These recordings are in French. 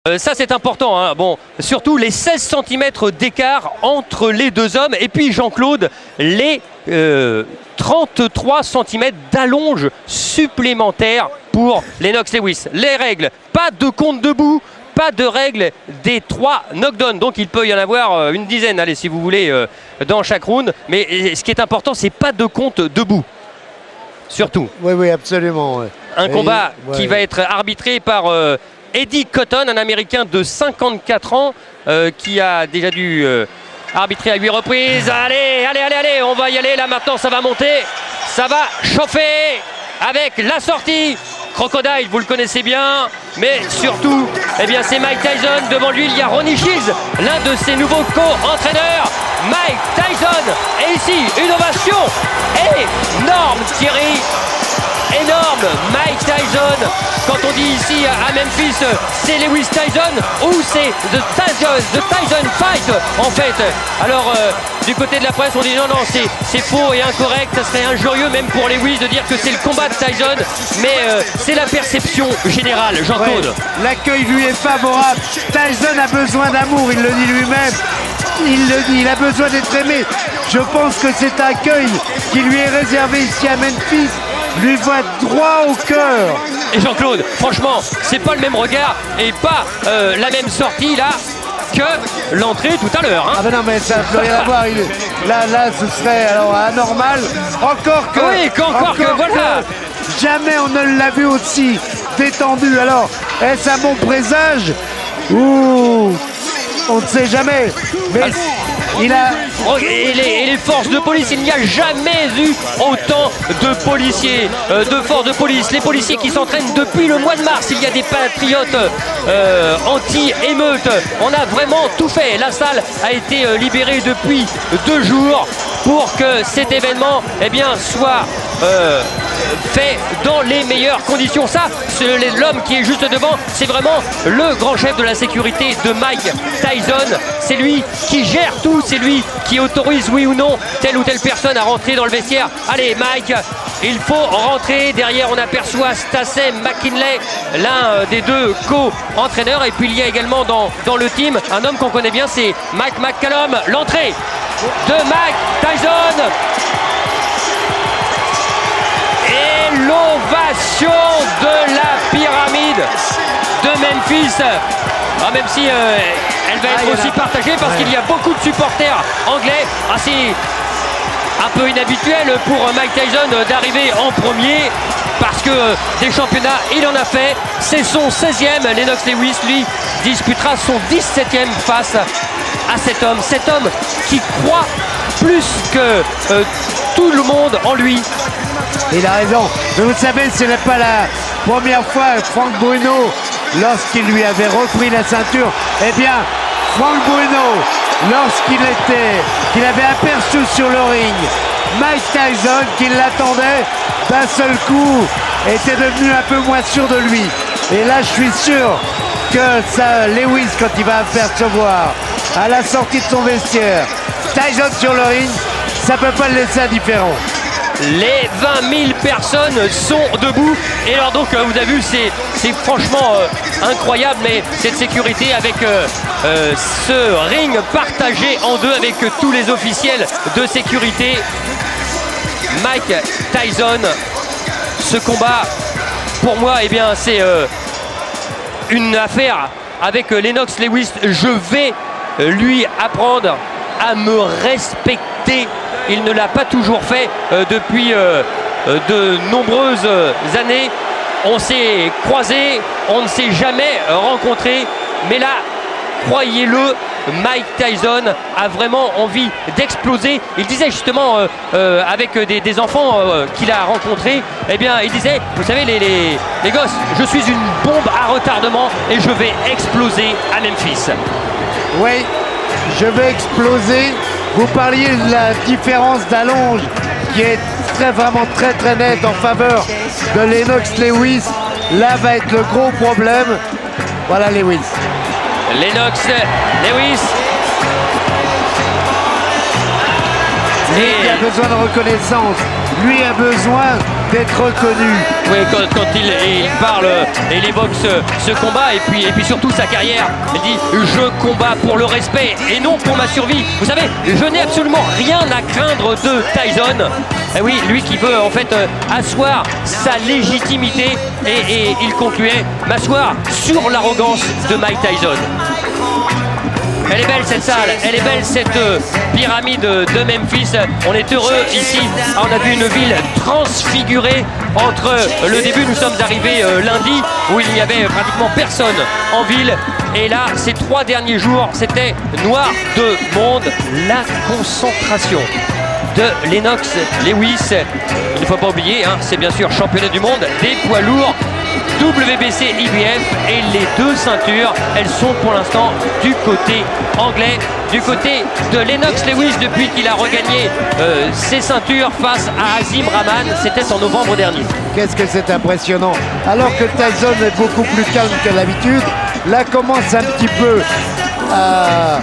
Ça c'est important, hein. Bon, surtout les 16 cm d'écart entre les deux hommes. Et puis Jean-Claude, les 33 cm d'allonge supplémentaire pour Lennox Lewis. Les règles, pas de compte debout, pas de règle des 3 knockdowns. Donc il peut y en avoir une dizaine, allez, si vous voulez, dans chaque round. Mais ce qui est important, c'est pas de compte debout. Surtout. Oui, oui, absolument. Ouais. Un combat qui va être arbitré par Eddie Cotton, un Américain de 54 ans qui a déjà dû arbitrer à 8 reprises. Allez, allez, allez, allez, on va y aller. Là maintenant, ça va monter. Ça va chauffer avec la sortie. Crocodile, vous le connaissez bien. Mais surtout, eh bien, c'est Mike Tyson. Devant lui, il y a Ronnie Shields, l'un de ses nouveaux co-entraîneurs. Mike Tyson. Et ici, une ovation énorme, Thierry. Énorme, Mike Tyson. Quand on dit ici à Memphis, c'est Lewis Tyson ou c'est The Tyson Fight en fait. Alors du côté de la presse, on dit non, non, c'est faux et incorrect. Ça serait injurieux même pour Lewis de dire que c'est le combat de Tyson. Mais c'est la perception générale, Jean-Claude. Ouais, l'accueil lui est favorable. Tyson a besoin d'amour, il le dit lui-même. Il le dit, il a besoin d'être aimé. Je pense que cet accueil qui lui est réservé ici à Memphis lui va droit au cœur. Et Jean-Claude, franchement, c'est pas le même regard et pas la même sortie là que l'entrée tout à l'heure. Hein. Ah ben non, mais ça ne peut rien à voir. Là, ce serait alors anormal. Encore que. Oui, encore que voilà. Jamais on ne l'a vu aussi détendu. Alors, est-ce un bon présage ou on ne sait jamais. Mais il a... Et les forces de police, il n'y a jamais eu autant de policiers, de forces de police. Les policiers qui s'entraînent depuis le mois de mars. Il y a des patriotes anti-émeute. On a vraiment tout fait. La salle a été libérée depuis 2 jours pour que cet événement soit fait dans les meilleures conditions. Ça, l'homme qui est juste devant, c'est vraiment le grand chef de la sécurité de Mike Tyson. C'est lui qui gère tout, c'est lui qui autorise oui ou non telle ou telle personne à rentrer dans le vestiaire. Allez Mike, il faut rentrer. Derrière on aperçoit Stassem McKinley, l'un des 2 co-entraîneurs. Et puis il y a également dans le team un homme qu'on connaît bien, c'est Mike McCallum. L'entrée de Mike Tyson. Et l'ovation de la pyramide de Memphis. Ah, même si elle va être aussi partagée parce qu'il y a beaucoup de supporters anglais. C'est un peu inhabituel pour Mike Tyson d'arriver en premier parce que des championnats il en a fait. C'est son 16e. Lennox Lewis lui disputera son 17e face à cet homme qui croit plus que tout le monde en lui. Il a raison. Mais vous savez, ce n'est pas la première fois Frank Bruno, lorsqu'il lui avait repris la ceinture, eh bien, Frank Bruno, qu'il avait aperçu sur le ring Mike Tyson, qui l'attendait, d'un seul coup, était devenu un peu moins sûr de lui. Et là, je suis sûr que ça, Lewis, quand il va apercevoir à la sortie de son vestiaire Tyson sur le ring, ça ne peut pas le laisser indifférent. Les 20 000 personnes sont debout. Et alors donc, vous avez vu, c'est franchement incroyable. Mais cette sécurité avec ce ring partagé en 2 avec tous les officiels de sécurité. Mike Tyson, ce combat, pour moi, c'est une affaire avec Lennox Lewis. Je vais lui apprendre à me respecter. Il ne l'a pas toujours fait depuis de nombreuses années. On s'est croisés, on ne s'est jamais rencontrés. Mais là, croyez-le, Mike Tyson a vraiment envie d'exploser. Il disait justement avec des enfants qu'il a rencontrés, il disait, vous savez les gosses, je suis une bombe à retardement et je vais exploser à Memphis. Oui, je vais exploser. Vous parliez de la différence d'allonge qui est vraiment très nette en faveur de Lennox Lewis. Là va être le gros problème. Voilà Lewis. Lennox Lewis. Lui a besoin de reconnaissance. Lui a besoin d'être reconnu. Oui, quand il parle et il évoque ce combat et puis surtout sa carrière, il dit je combats pour le respect et non pour ma survie. Vous savez, je n'ai absolument rien à craindre de Tyson. Et oui, lui qui veut en fait asseoir sa légitimité et il concluait m'asseoir sur l'arrogance de Mike Tyson. Elle est belle cette salle, elle est belle cette pyramide de Memphis. On est heureux ici. On a vu une ville transfigurée entre le début. Nous sommes arrivés lundi où il n'y avait pratiquement personne en ville. Et là, ces 3 derniers jours, c'était noir de monde. La concentration de Lennox Lewis. Il ne faut pas oublier, hein, c'est bien sûr championnat du monde des poids lourds. WBC IBF et les 2 ceintures, elles sont pour l'instant du côté anglais, du côté de Lennox Lewis depuis qu'il a regagné ses ceintures face à Azim Rahman. C'était en novembre dernier. Qu'est-ce que c'est impressionnant. Alors que Tyson est beaucoup plus calme que d'habitude, là commence un petit peu à...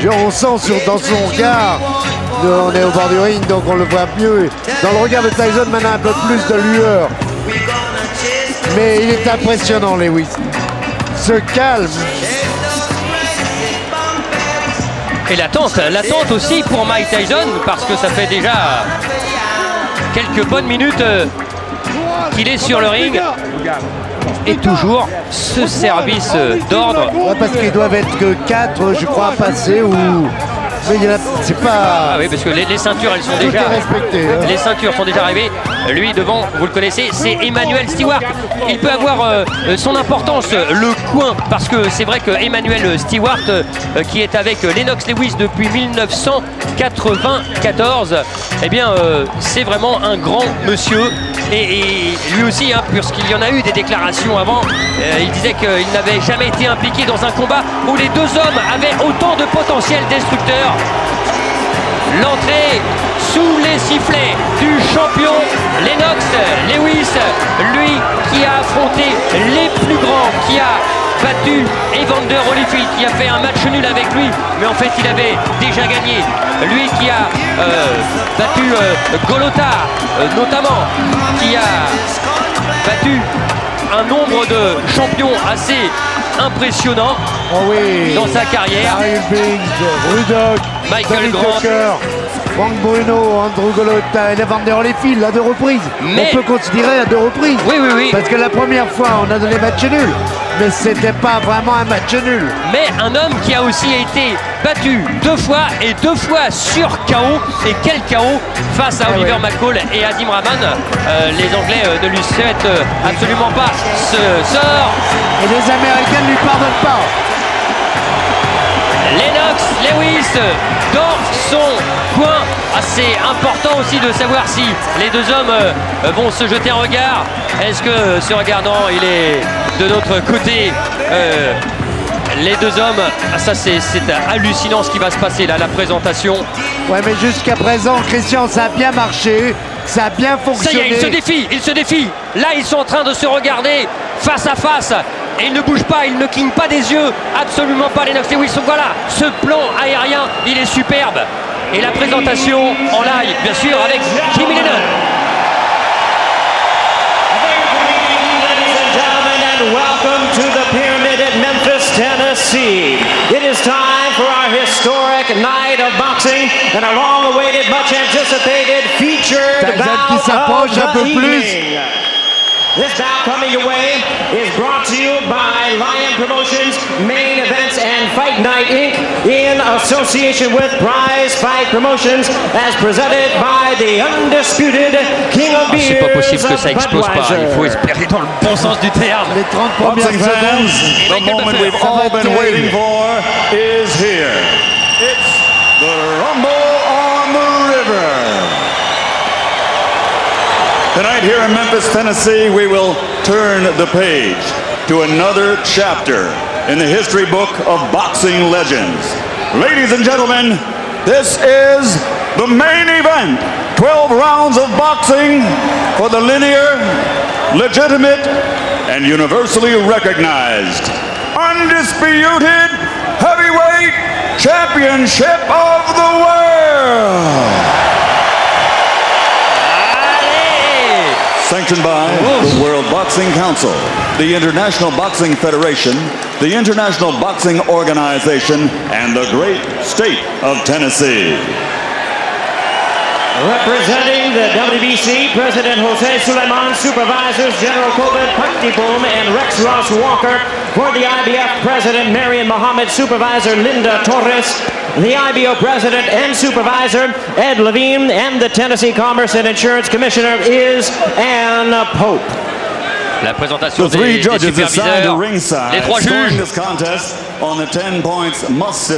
On sent dans son regard, on est au bord du ring donc on le voit mieux. Dans le regard de Tyson maintenant un peu plus de lueur. Mais il est impressionnant, Lewis. Ce calme. Et l'attente aussi pour Mike Tyson, parce que ça fait déjà quelques bonnes minutes qu'il est sur le ring. Et toujours ce service d'ordre. Ouais, parce qu'ils doivent être que 4, je crois, à passer ou... Mais c'est pas... Ah oui, parce que les ceintures, elles sont déjà... respecté, hein. Les ceintures sont déjà arrivées. Lui, devant, vous le connaissez, c'est Emmanuel Stewart. Il peut avoir son importance, le coin, parce que c'est vrai que Emmanuel Stewart, qui est avec Lennox Lewis depuis 1994, eh bien, c'est vraiment un grand monsieur. Et lui aussi, hein, puisqu'il y en a eu des déclarations avant, il disait qu'il n'avait jamais été impliqué dans un combat où les 2 hommes avaient autant de potentiel destructeur. L'entrée sous les sifflets du champion Lennox Lewis, lui qui a affronté les plus grands, qui a battu Evander Holyfield, qui a fait un match nul avec lui, mais en fait il avait déjà gagné. Lui qui a battu Golota notamment, qui a battu un nombre de champions assez impressionnant dans sa carrière. Ruddock, Michael Grant, Frank Bruno, Andrew Golota et Evander Holyfield à 2 reprises. Mais... On peut considérer à 2 reprises. Oui. Parce que la première fois, on a donné match nul. Mais c'était pas vraiment un match nul. Mais un homme qui a aussi été battu 2 fois et 2 fois sur KO. Et quel KO face à Oliver McCall et Azim Rahman. Les Anglais ne lui souhaitent absolument pas ce sort. Et les Américains ne lui pardonnent pas. Lennox Lewis dans son coin. C'est important aussi de savoir si les 2 hommes vont se jeter un regard. Est-ce que ce regard, non, il est de notre côté. Les 2 hommes, ça c'est hallucinant ce qui va se passer là, la présentation. Ouais, mais jusqu'à présent, Christian, ça a bien marché, ça a bien fonctionné. Ça y est, il se défie. Là, ils sont en train de se regarder face à face. Et ils ne bougent pas, ils ne clignent pas des yeux. Absolument pas, Lennox Lewis. Voilà, ce plan aérien, il est superbe. Et la présentation en live, bien sûr, avec Jimmy Lennon. Welcome to the Pyramid at Memphis, Tennessee. It is time for our historic night of boxing and a long-awaited, much-anticipated featured bout of the evening. This bout coming your way is brought to you by Lion Promotions, Main Events and Fight Night Inc. in association with Prize Fight Promotions, as presented by the undisputed King of Beers. C'est pas possible que ça explose pas. Il faut espérer dans le bon sens du terme. Les 30 premières secondes. The moment we've all been waiting for is here. It's the Rumble on the River. Tonight here in Memphis, Tennessee, we will turn the page to another chapter in the history book of boxing legends. Ladies and gentlemen, this is the main event. 12 rounds of boxing for the linear, legitimate, and universally recognized, undisputed heavyweight championship of the world. Sanctioned by the World Boxing Council, the International Boxing Federation, the International Boxing Organization, and the great state of Tennessee. Representing the WBC, President Jose Sulaiman, Supervisors General Kobe Paktiboom and Rex Ross Walker. For the IBF President, Marion Muhammad, Supervisor Linda Torres, the IBO President and Supervisor, Ed Levine, and the Tennessee Commerce and Insurance Commissioner is Ann Pope. La présentation des superviseurs, les trois juges.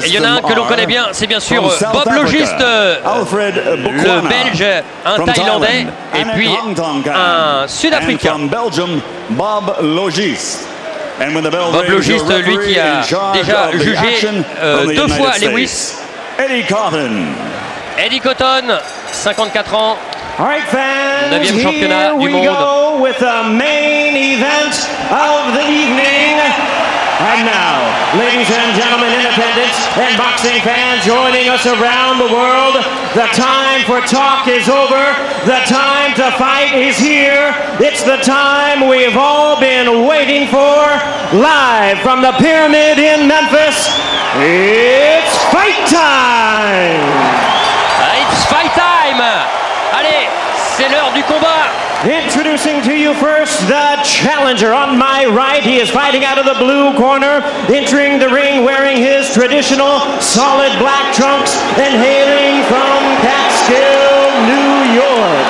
Et il y en a un que l'on connaît bien, c'est bien sûr Bob Logiste, le Belge, un Thaïlandais et puis un Sud-Africain. Bob Logiste, lui qui a déjà jugé 2 fois Lewis. Eddie Cotton, 54 ans. All right, fans, 9e championnat here du we monde. go with the main event of the evening. And now, ladies and gentlemen, independents and boxing fans joining us around the world, the time for talk is over. The time to fight is here. It's the time we've all been waiting for. Live from the Pyramid in Memphis, it's fight time! It's fight time! Allez, c'est l'heure du combat. Introducing to you first the challenger. On my right, he is fighting out of the blue corner, entering the ring wearing his traditional solid black trunks and hailing from Catskill, New York.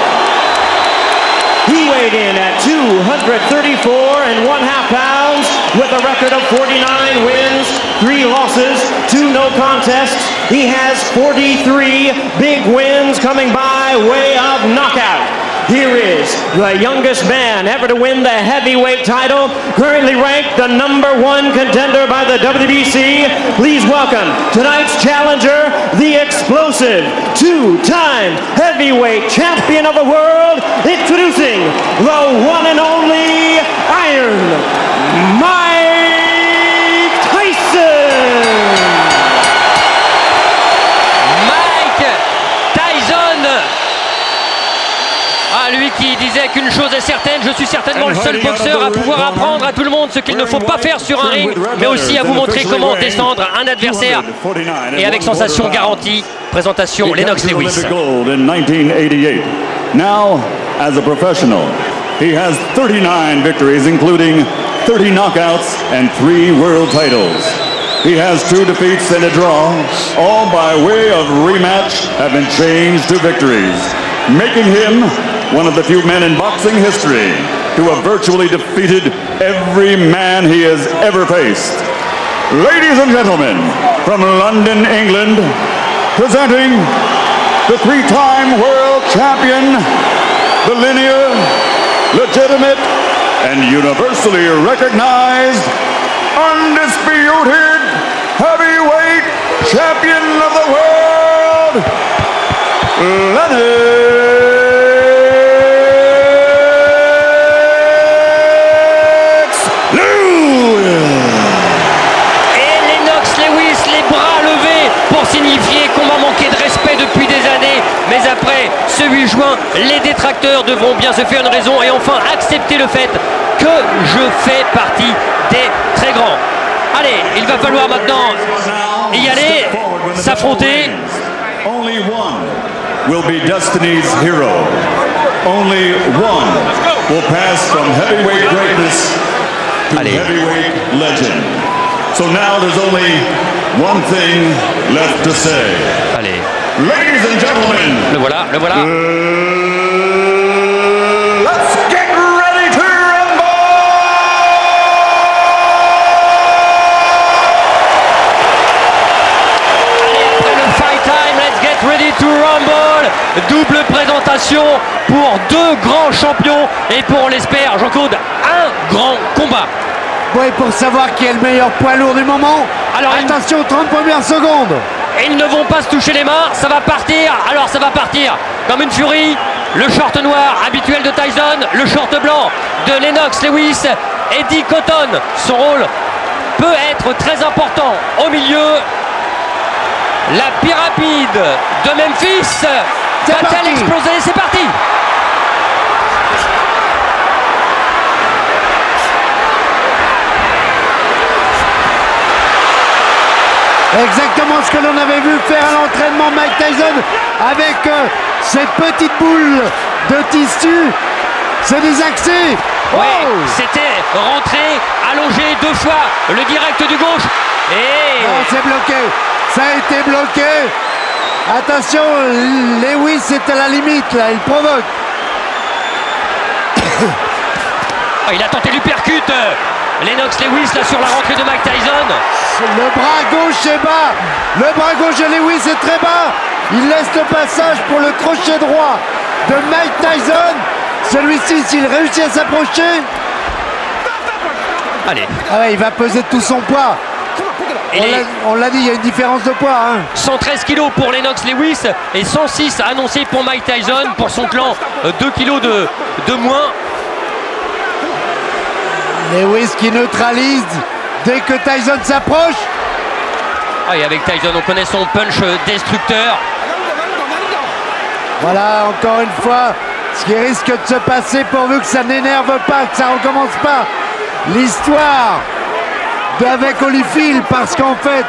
He weighed in at 234.5 pounds with a record of 49 wins, 3 losses, 2 no contests. He has 43 big wins coming by way of knockout. Here is the youngest man ever to win the heavyweight title, currently ranked the #1 contender by the WBC. Please welcome tonight's challenger, the explosive 2-time heavyweight champion of the world, introducing the one and only Iron Mike Tyson. Mike Tyson. Ah, lui qui disait qu'une chose est certaine, je suis certainement le seul boxeur à pouvoir apprendre à tout le monde ce qu'il ne faut pas faire sur un ring, mais aussi à vous montrer comment descendre un adversaire. Et avec sensation garantie, présentation Lennox Lewis. Now, as a professional, he has 39 victories, including 30 knockouts and 3 world titles. He has 2 defeats and a draw, all by way of rematch have been changed to victories, making him one of the few men in boxing history to have virtually defeated every man he has ever faced. Ladies and gentlemen, from London, England, presenting the 3-time world champion, the linear, legitimate, and universally recognized, undisputed heavyweight champion of the world, Lennox Lewis. Et Lennox Lewis, les bras levés pour signifier qu'on m'a manqué de respect depuis des années. Mais après ce 8 juin, les détracteurs devront bien se faire une raison et enfin accepter le fait que je fais partie des très grands. Allez, il va falloir maintenant y aller, s'affronter. Only one will be Destiny's hero. Only one will pass from heavyweight greatness to heavyweight legend. So now there's only one thing left to say. Allez. Ladies and gentlemen, le voilà, le voilà. Let's get ready to rumble! Allez, après le fight time, let's get ready to rumble. Double présentation pour 2 grands champions et pour, on l'espère, Jean-Claude, un grand combat. Oui, pour savoir qui est le meilleur poids lourd du moment. Alors, attention, 30 premières secondes. Ils ne vont pas se toucher les mains, ça va partir. Alors ça va partir comme une furie. Le short noir habituel de Tyson, le short blanc de Lennox Lewis. Eddie Cotton, son rôle peut être très important au milieu. La pyramide de Memphis va-t-elle exploser? C'est parti. Exactement ce que l'on avait vu faire à l'entraînement Mike Tyson avec cette petite boule de tissu. C'est des accès. Oui, c'était rentré, allongé 2 fois, le direct du gauche. Et non, c'est bloqué. Ça a été bloqué. Attention, Lewis est à la limite là, il provoque. Il a tenté l'uppercut. Lennox Lewis là sur la rentrée de Mike Tyson. Le bras gauche est bas. Le bras gauche de Lewis est très bas. Il laisse le passage pour le crochet droit de Mike Tyson. Celui-ci, s'il réussit à s'approcher. Allez. Ah ouais, il va peser tout son poids. On l'a dit, il y a une différence de poids. Hein. 113 kg pour Lennox Lewis et 106 annoncé pour Mike Tyson. Pour son clan, 2 kg de moins. Lewis qui neutralise dès que Tyson s'approche. Ah, et avec Tyson, on connaît son punch destructeur. Voilà, encore une fois, ce qui risque de se passer pourvu que ça n'énerve pas, que ça ne recommence pas. L'histoire avec Holyfield, parce qu'en fait,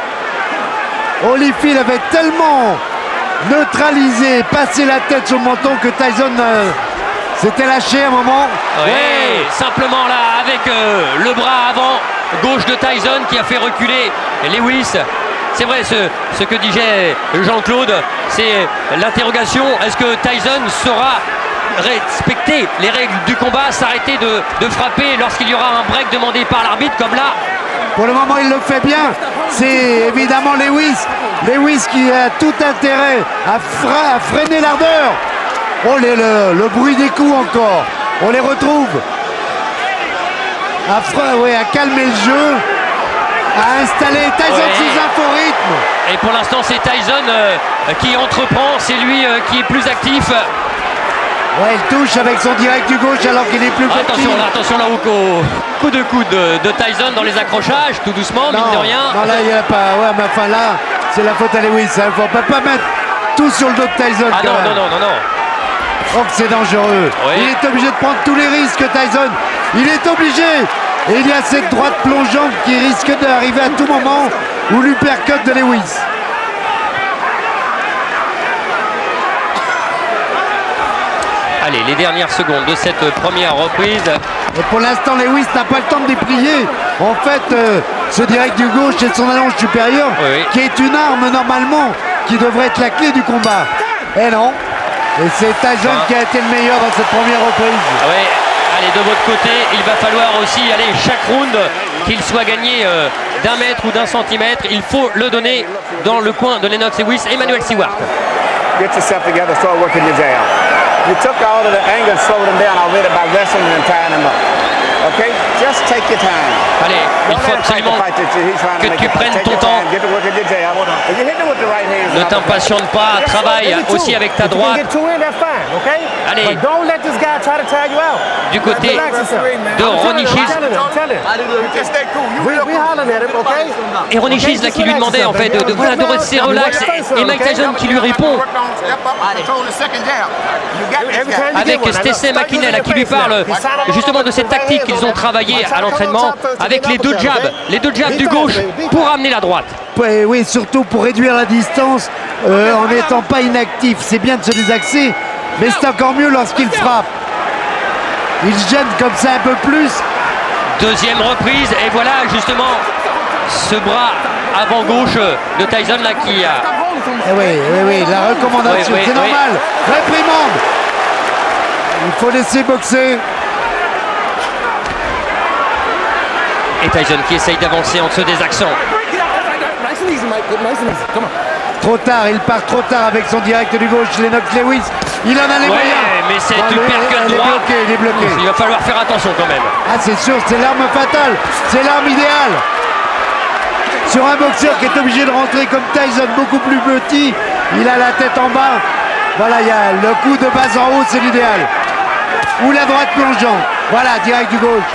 Holyfield avait tellement neutralisé, passé la tête sur le menton que Tyson s'était lâché à un moment. Oui, ouais. Simplement là, avec le bras avant gauche de Tyson qui a fait reculer Lewis. C'est vrai, ce que disait Jean-Claude, c'est l'interrogation. Est-ce que Tyson saura respecter les règles du combat, s'arrêter de frapper lorsqu'il y aura un break demandé par l'arbitre comme là? Pour le moment, il le fait bien. C'est évidemment Lewis. Lewis qui a tout intérêt à freiner l'ardeur. Oh, le bruit des coups encore. On les retrouve. À calmer le jeu. À installer Tyson sous un faux rythme. Et pour l'instant, c'est Tyson qui entreprend. C'est lui qui est plus actif. Ouais, il touche avec son direct du gauche alors qu'il est plus petit. Attention là au coup de coude de Tyson dans les accrochages, tout doucement, mine de rien. Non, là, il n'y a pas. Ouais, mais enfin là, c'est la faute à Lewis. Hein. On ne peut pas mettre tout sur le dos de Tyson. Ah non. Oh, c'est dangereux. Oui. Il est obligé de prendre tous les risques, Tyson. Il est obligé. Et il y a cette droite plongeante qui risque d'arriver à tout moment ou l'uppercut de Lewis. Allez, les dernières secondes de cette première reprise. Et pour l'instant, Lewis n'a pas le temps de déplier. En fait, ce direct du gauche et son allonge supérieure, qui est une arme normalement, qui devrait être la clé du combat. Et non. Et c'est Tyson qui a été le meilleur dans cette première reprise. Oui. Allez, de votre côté, il va falloir aussi, chaque round, qu'il soit gagné d'1 mètre ou d'1 centimètre, il faut le donner dans le coin de Lennox Lewis. Emmanuel Stewart. Get yourself together, start working your jab. You took all of the anger and slowed him down already by wrestling and tying him up. Okay? Just take your time. Allez, il faut absolument que tu prennes ton temps. Ne t'impatiente pas, travaille aussi avec ta droite. Allez, du côté de Ronnie Shields. Et Ronnie Shields là qui lui demandait en fait de rester relax. Et Mike Tyson qui lui répond avec Stacey McKinney qui lui parle justement de cette tactique qu'ils ont travaillé à l'entraînement avec les deux jabs du gauche pour amener la droite. Oui, surtout pour réduire la distance en n'étant pas inactif. C'est bien de se désaxer, mais c'est encore mieux lorsqu'il frappe. Il gêne comme ça un peu plus. Deuxième reprise et voilà justement ce bras avant gauche de Tyson là qui a... Oui, la recommandation, c'est normal. Réprimande. Il faut laisser boxer. Et Tyson qui essaye d'avancer en se désaxant. Trop tard, il part trop tard avec son direct du gauche, Lennox Lewis. Il en a les moyens. Mais c'est uppercut droit. Il est bloqué. Il va falloir faire attention quand même. Ah, c'est sûr, c'est l'arme fatale. C'est l'arme idéale. Sur un boxeur qui est obligé de rentrer comme Tyson, beaucoup plus petit, il a la tête en bas. Voilà, il y a le coup de base en haut, c'est l'idéal. Ou la droite plongeante. Voilà, direct du gauche.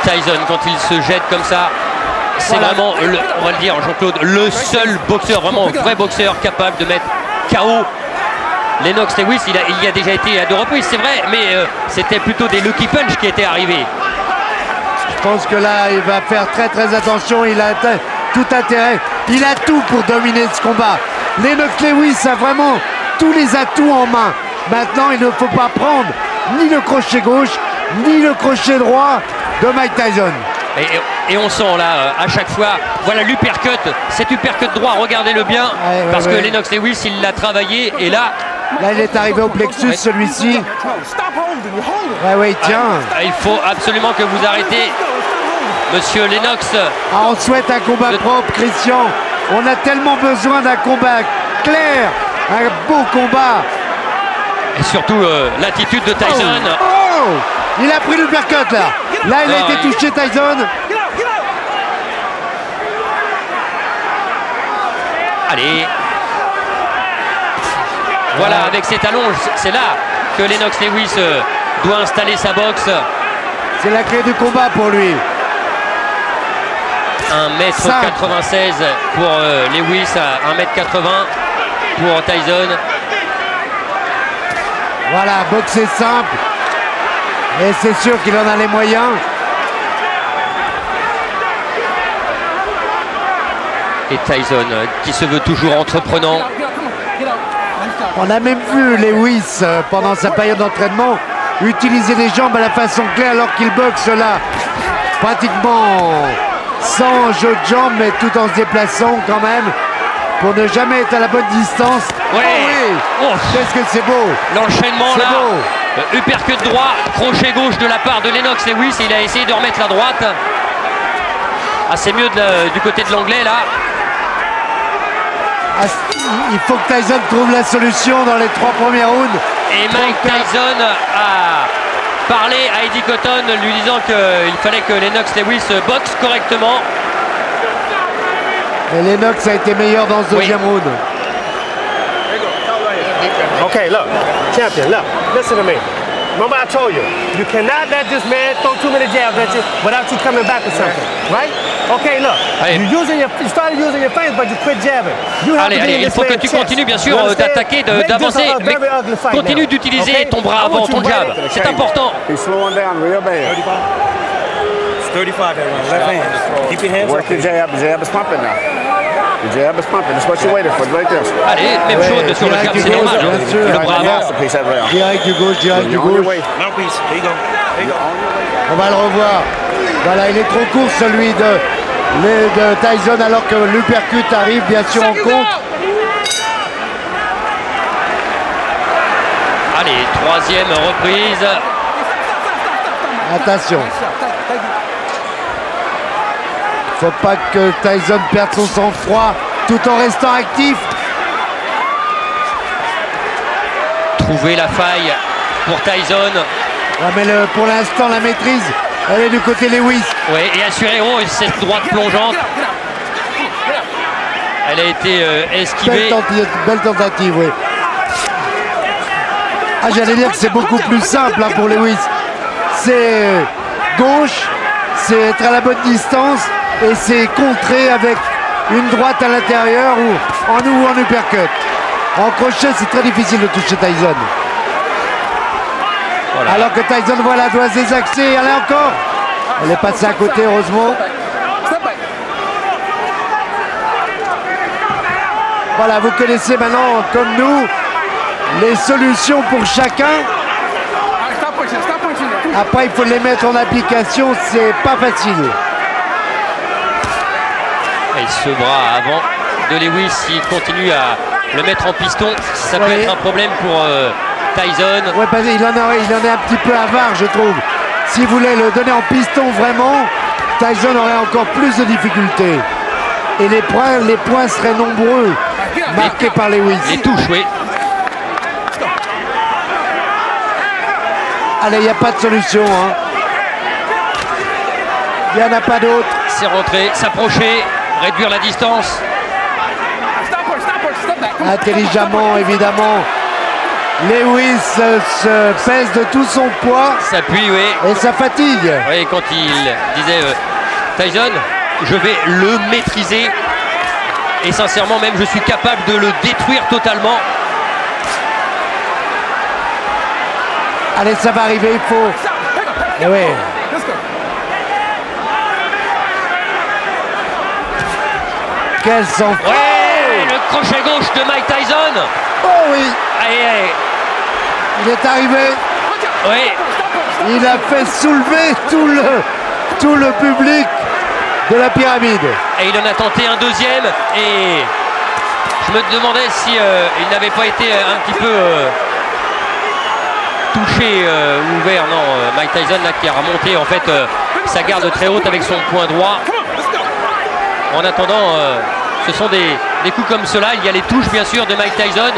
Tyson, quand il se jette comme ça, c'est vraiment, on va le dire, Jean-Claude, le seul boxeur, vraiment vrai boxeur capable de mettre KO Lennox Lewis. Il y a déjà été à 2 reprises, c'est vrai, mais c'était plutôt des lucky punch qui étaient arrivés. Je pense que là, il va faire très attention. Il a tout intérêt. Il a tout pour dominer ce combat. Lennox Lewis a vraiment tous les atouts en main. Maintenant, il ne faut pas prendre ni le crochet gauche, ni le crochet droit de Mike Tyson. Et on sent là, à chaque fois, voilà l'uppercut, cet uppercut droit, regardez-le bien, parce que Lennox Lewis, il l'a travaillé, et là... Là, il est arrivé au plexus, celui-ci. Ouais, il tient. Il faut absolument que vous arrêtez, monsieur Lennox. On souhaite un combat propre, Christian. On a tellement besoin d'un combat clair, un beau combat. Et surtout, l'attitude de Tyson. Oh, il a pris l'uppercut, là. Là, il a été touché, Tyson. Allez. Voilà, avec ses talons, c'est là que Lennox Lewis doit installer sa boxe. C'est la clé du combat pour lui. 1m96 pour Lewis, 1m80 pour Tyson. Voilà, boxer simple. Et c'est sûr qu'il en a les moyens. Et Tyson qui se veut toujours entreprenant. On a même vu Lewis pendant sa période d'entraînement utiliser les jambes à la façon claire alors qu'il boxe là pratiquement sans jeu de jambes, mais tout en se déplaçant quand même pour ne jamais être à la bonne distance. Ouais. Oh oui. Qu'est-ce que c'est beau. L'enchaînement là. Uppercut droit, crochet gauche de la part de Lennox Lewis. Il a essayé de remettre la droite. Ah, c'est mieux du côté de l'anglais là. Il faut que Tyson trouve la solution dans les 3 premiers rounds. Et Mike Tyson a parlé à Eddie Cotton lui disant qu'il fallait que Lennox Lewis boxe correctement. Et Lennox a été meilleur dans ce deuxième round. Okay, look, champion, look, listen to me. Remember I told you, you cannot let this man throw too many jabs at you without you coming back with something, right? Okay, look, you started using your feints, but you quit jabbing. Allez, il faut que tu continues bien sûr d'attaquer, d'avancer, mais continue d'utiliser ton bras avant ton jab. C'est important. He's slowing down real bad. 35 that round, left hand. Keep your hands Work your jab. The jab is pumping now. The jab is pumping. That's what you waited for. Right there. Allez, même chose sur le jab, c'est normal. Le bras avant. Direct du gauche, direct du gauche. Mouthpiece, there you go. There you go. On va le revoir. Voilà, il est trop court celui de Tyson alors que l'uppercut arrive bien sûr en compte. Allez, troisième reprise. Attention. Faut pas que Tyson perde son sang-froid tout en restant actif. Trouver la faille pour Tyson. Ouais, mais pour l'instant, la maîtrise, elle est du côté Lewis. Oui, et assuré, cette droite plongeante. Elle a été esquivée. Belle tentative, oui. Ah, j'allais dire que c'est beaucoup plus simple pour Lewis. C'est gauche, c'est être à la bonne distance et c'est contrer avec une droite à l'intérieur ou en uppercut. En crochet, c'est très difficile de toucher Tyson. Voilà. Alors que Tyson, voilà, doit se désaxer. Elle est encore. Elle est passée à côté, heureusement. Voilà, vous connaissez maintenant, comme nous, les solutions pour chacun. Après, il faut les mettre en application, c'est pas facile. Et ce bras avant de Lewis, s'il continue à le mettre en piston, ça peut être un problème pour Tyson. Ouais, il en est un petit peu avare, je trouve. S'il voulait le donner en piston vraiment, Tyson aurait encore plus de difficultés. Et les points seraient nombreux, marqués par Lewis. Les touches, oui. Allez, il n'y a pas de solution. Hein. Il n'y en a pas d'autre. C'est rentré, s'approcher, réduire la distance. Intelligemment, évidemment. Lewis se pèse de tout son poids. S'appuie, oui. Et ça fatigue. Oui, quand il disait Tyson, je vais le maîtriser. Et sincèrement, même, je suis capable de le détruire totalement. Allez, ça va arriver, il faut. Et oui. Quel sang-froid! Ouais, le crochet gauche de Mike Tyson. Oh oui! Allez, allez. Il est arrivé. Oui. Il a fait soulever tout le public de la pyramide. Et il en a tenté un deuxième. Et je me demandais si il n'avait pas été un petit peu touché ou ouvert. Non, Mike Tyson là, qui a remonté en fait sa garde très haute avec son poing droit. En attendant, ce sont des coups comme cela. Il y a les touches bien sûr de Mike Tyson,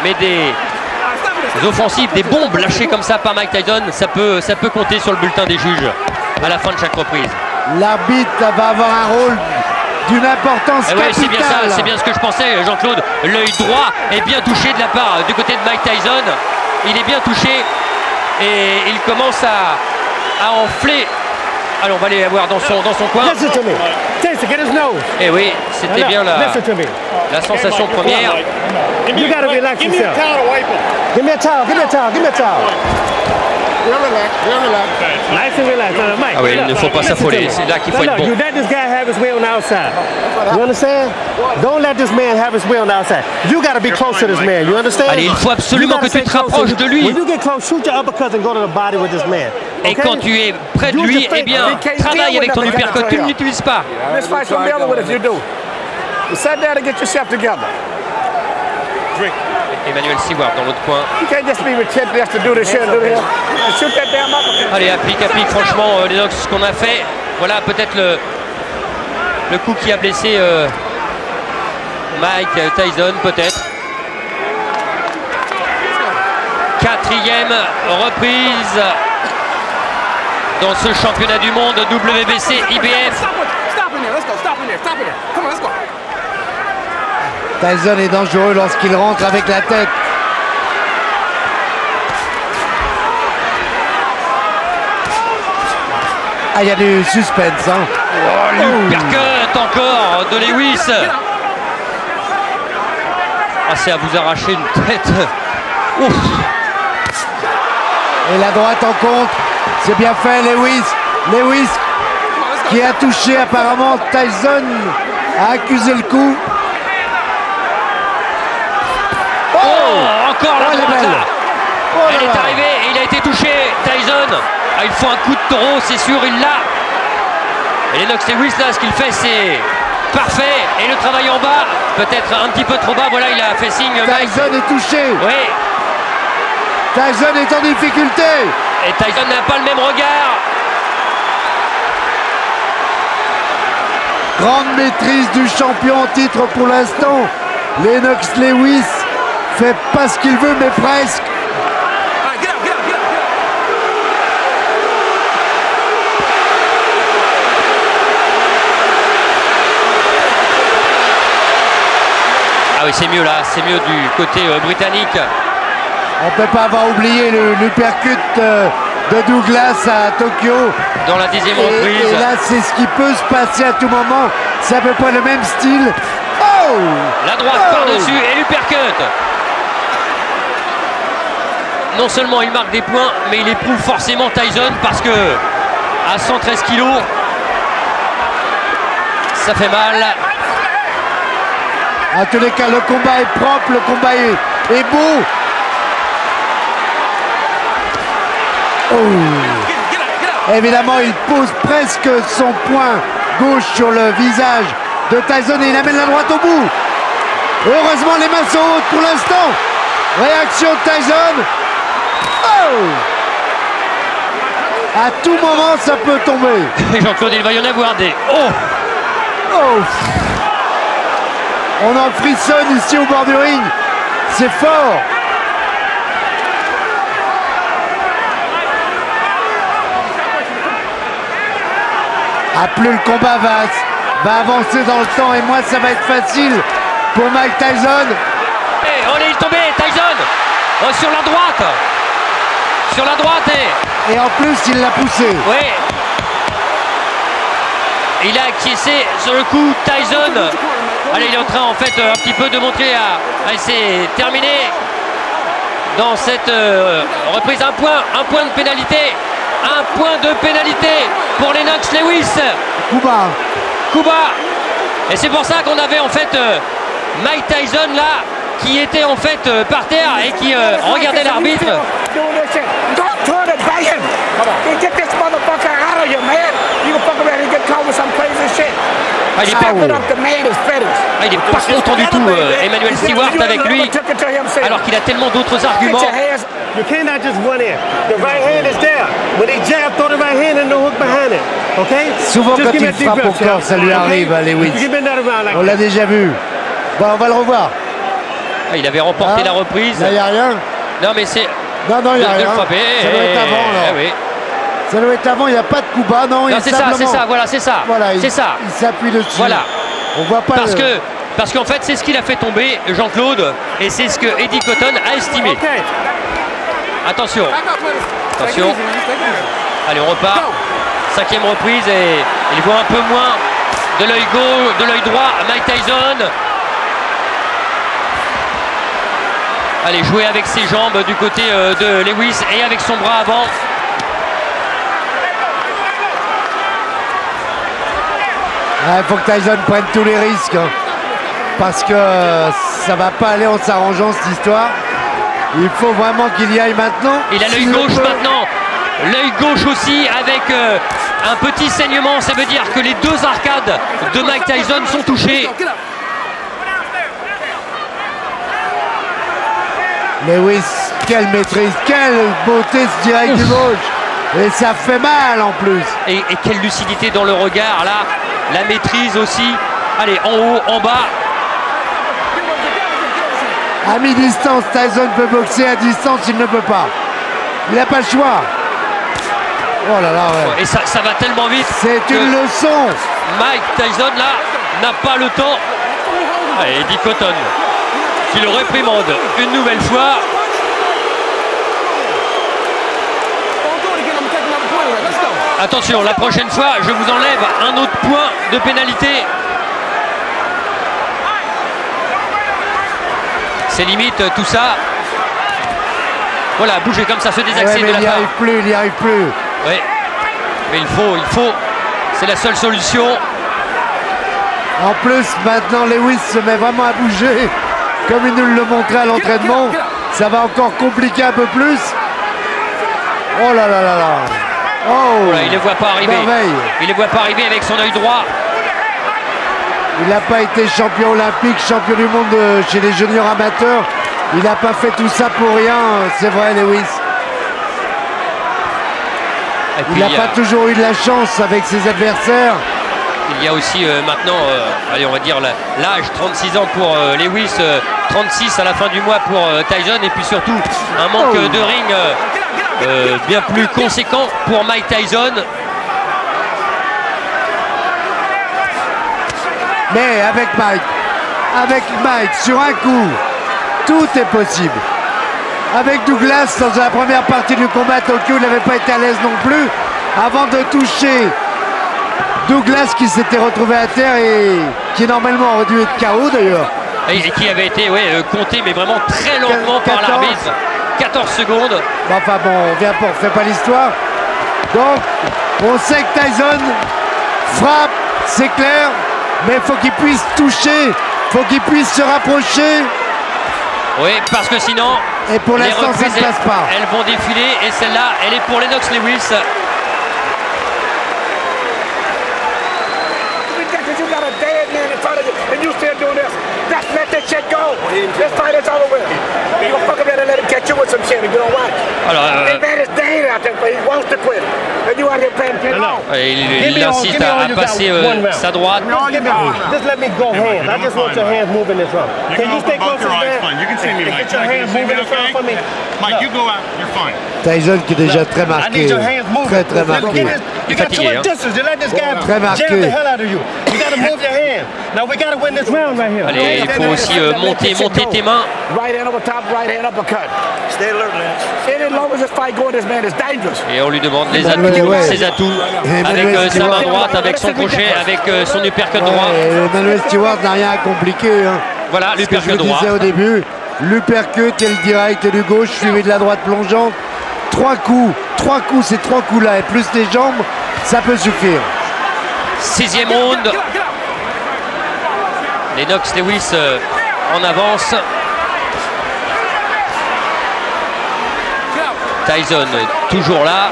mais des offensives, des bombes lâchées comme ça par Mike Tyson, ça peut compter sur le bulletin des juges à la fin de chaque reprise. L'arbitre va avoir un rôle d'une importance capitale. Ouais, c'est bien ça, c'est bien ce que je pensais, Jean-Claude. L'œil droit est bien touché de la part du côté de Mike Tyson. Il est bien touché et il commence à enfler. Alors on va aller voir dans son coin. Et oui, c'était bien la sensation première. You gotta relax yourself. Give me a towel, give me a towel, give me a towel. Nice and relaxed. Mike, Ah oui, il ne faut pas s'affoler, c'est là qu'il faut être bon. You let this guy have his way on the outside. You understand? Don't let this man have his way on the outside. You gotta be close to this man. You understand? Allez, il faut absolument que tu te rapproches de lui. When you get close, shoot your uppercuts and go to the body with this man. Et quand tu es près de lui, eh bien, travaille avec ton uppercut. Tu ne l'utilises pas. This fight should be over with if you do. You sit down and get yourself together. Emmanuel Seward dans l'autre coin. You can't just be relentless to do this here and do this. Shoot that damn uppercut. Allez, applique, franchement, les Knox, ce qu'on a fait. Voilà, peut-être le coup qui a blessé Mike Tyson, peut-être. Quatrième reprise dans ce championnat du monde WBC IBF. Tyson est dangereux lorsqu'il rentre avec la tête. Ah, il y a du suspense, hein. Oh, l'uppercut encore de Lewis. Ah, c'est à vous arracher une tête. Ouf. Et la droite en contre. C'est bien fait, Lewis. Lewis qui a touché apparemment Tyson, a accusé le coup. Encore la droite là. Elle est arrivée et il a été touché. Tyson, ah, il faut un coup de taureau, c'est sûr, il l'a. Et Lennox Lewis là, ce qu'il fait, c'est parfait. Et le travail en bas, peut-être un petit peu trop bas. Voilà, il a fait signe. Tyson est touché. Oui. Tyson est en difficulté. Et Tyson n'a pas le même regard. Grande maîtrise du champion en titre pour l'instant. Lennox Lewis fait pas ce qu'il veut, mais presque. Ah oui, c'est mieux là, c'est mieux du côté britannique. On ne peut pas avoir oublié l'uppercut de Douglas à Tokyo. Dans la 10e reprise. Et là, c'est ce qui peut se passer à tout moment. C'est à peu près le même style. Oh! La droite par-dessus et l'uppercut. Non seulement il marque des points, mais il éprouve forcément Tyson parce que à 113 kilos, ça fait mal. En tous les cas, le combat est propre, le combat est beau. Oh. Évidemment, il pose presque son poing gauche sur le visage de Tyson et il amène la droite au bout. Heureusement, les mains sont hautes pour l'instant. Réaction de Tyson. Oh. À tout moment, ça peut tomber. Et Jean-Claude, il va y en avoir des... Oh. Oh. On en frissonne ici au bord du ring. C'est fort. Ah, plus le combat va avancer dans le temps et moins ça va être facile pour Mike Tyson. Et on est tombé, Tyson sur la droite. Sur la droite et en plus il l'a poussé. Oui. Il a acquiescé sur le coup, Tyson. Allez, il est en train en fait un petit peu de montrer à c'est terminé dans cette reprise. Un point de pénalité. Un point de pénalité pour Lennox Lewis. Kuba. Et c'est pour ça qu'on avait en fait Mike Tyson là, qui était en fait par terre et qui regardait l'arbitre. Ah, il est pas content du tout, Emmanuel Stewart avec lui, alors qu'il a tellement d'autres arguments. You cannot just run in. The right hand is there. When they jab, throw the right hand and the hook behind it. Okay? Souvent quand il frappe au corps, ça lui arrive à Lewis. On l'a déjà vu. Bon, on va le revoir. Ah, il avait remporté la reprise. Là, il n'y a rien. Non, mais c'est... Non, il n'y a rien. Ça doit être avant, là. Oui. Ça doit être avant, il n'y a pas de coup bas. Non, c'est ça, voilà, c'est ça. Voilà, c'est ça. Il s'appuie dessus. Voilà. On voit pas Parce qu'en fait, c'est ce qu'il a fait tomber Jean-Claude, et c'est ce que Eddie Cotton a estimé. Attention. Attention. Allez, on repart. 5e reprise et il voit un peu moins de l'œil gauche, de l'œil droit. Mike Tyson. Allez, jouer avec ses jambes du côté de Lewis et avec son bras avant. Il faut que Tyson prenne tous les risques, hein, parce que ça va pas aller en s'arrangeant cette histoire. Il faut vraiment qu'il y aille maintenant. Il a l'œil gauche maintenant. L'œil gauche aussi avec un petit saignement. Ça veut dire que les deux arcades de Mike Tyson sont touchées. Lewis, quelle maîtrise, quelle beauté ce direct du gauche. Et ça fait mal en plus. Et quelle lucidité dans le regard là. La maîtrise aussi. Allez, en haut, en bas. À mi-distance, Tyson peut boxer, à distance, il ne peut pas. Il n'a pas le choix. Oh là là, ouais. Et ça va tellement vite. C'est une leçon. Mike Tyson, là, n'a pas le temps. Allez, Eddie Cotton, qui le réprimande une nouvelle fois. Attention, la prochaine fois, je vous enlève un autre point de pénalité. C'est limite tout ça. Voilà, bouger comme ça, se désaxer de la part. Il n'y arrive plus, il n'y arrive plus. Oui, mais il faut. C'est la seule solution. En plus, maintenant, Lewis se met vraiment à bouger, comme il nous le montrait à l'entraînement. Ça va encore compliquer un peu plus. Oh là là là là. Oh, voilà, il ne les voit pas arriver. Merveille. Il ne les voit pas arriver avec son œil droit. Il n'a pas été champion olympique, champion du monde chez les juniors amateurs. Il n'a pas fait tout ça pour rien, c'est vrai, Lewis. Il n'a pas toujours eu de la chance avec ses adversaires. Il y a aussi maintenant, allez, on va dire l'âge, 36 ans pour Lewis, 36 à la fin du mois pour Tyson, et puis surtout un manque de ring bien plus conséquent pour Mike Tyson. Mais avec Mike, sur un coup, tout est possible. Avec Douglas, dans la première partie du combat, Tokyo n'avait pas été à l'aise non plus. Avant de toucher Douglas, qui s'était retrouvé à terre et qui normalement aurait dû être KO d'ailleurs. Et qui avait été compté, mais vraiment très lentement par l'arbitre. 14 secondes. Enfin bon, on fait pas l'histoire. Donc, on sait que Tyson frappe, c'est clair. Mais il faut qu'il puisse toucher, il faut qu'il puisse se rapprocher. Oui, parce que sinon, et pour l'instant, ça ne se passe pas. Elles vont défiler et celle-là, elle est pour Lennox Lewis. Il incite à passer sa droite. Just let me go hands. I just want your hands moving this round. Can you stay close to that? Get your hands moving this round for me. Mike, you go out. You're fine. Tyson qui est déjà très marqué. Très marqué. Il est fatigué. Très marqué. Allez, il faut aussi monter tes mains. Et on lui demande les atouts, ses atouts, avec sa main droite, avec son crochet, avec son uppercut droit. Emmanuel Stewart n'a rien à compliquer. Hein. Voilà, l'uppercut droit. Je le disais au début, l'uppercut et le direct du gauche suivi de la droite plongeante. 3 coups, ces 3 coups-là, et plus les jambes, ça peut suffire. 6e round. Lennox Lewis en avance. Tyson toujours là.